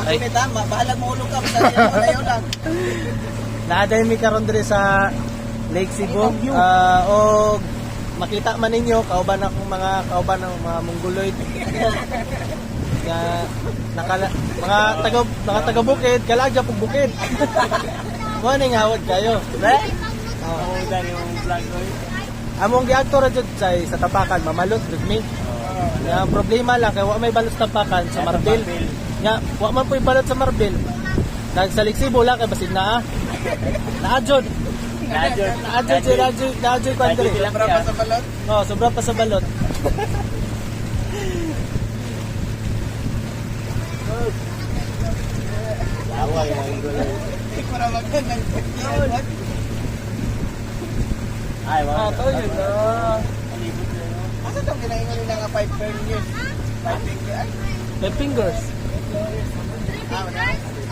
Ay. Makinit ha, bahalag mo ulog ka, basta ayaw lang. Naaday mi karon diri sa Lake Cebu. O makita man ninyo kauban akong mga mongoloid. Nga mga taga bukid, kalagya pug bukid. Mo ning hawad kayo. Pre? Oo, dahil yung vlog ko. Among giadto ra jud sa tapakan mamalot jud mi. Nga ang problema lang kay wa may balot sa tapakan sa Marbel. Nga wa man po'y balot sa Marbel. Nag sa Lake Cebu lang kay basin naa. Naadjod. Naadjod country. Sobra pa sa balot? Oh, sobra pa sa balot. Away, mga gulay. Para maganda ng pagkiyan. Ay, wow. To yun na. Asa itong kinaingan nila nga 5 fingers? 5 fingers? 5 fingers.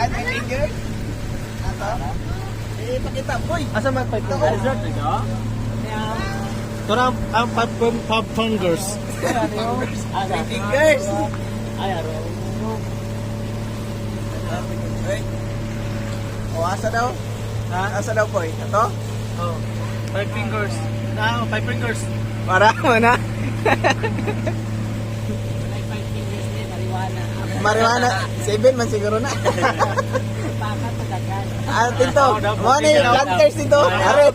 Ay, 5 fingers? Ato? Pakita, boy! Asa man 5 fingers? Ito na ang 5 fingers. 5 fingers! Ay, araw. O, asa daw? Ha? Asa daw, boy? Ito? Oh, 5 fingers. Na, 5 fingers. Para mo na. Marijuana. 7 man siguro na. At ito, mga ni planters ito. Are.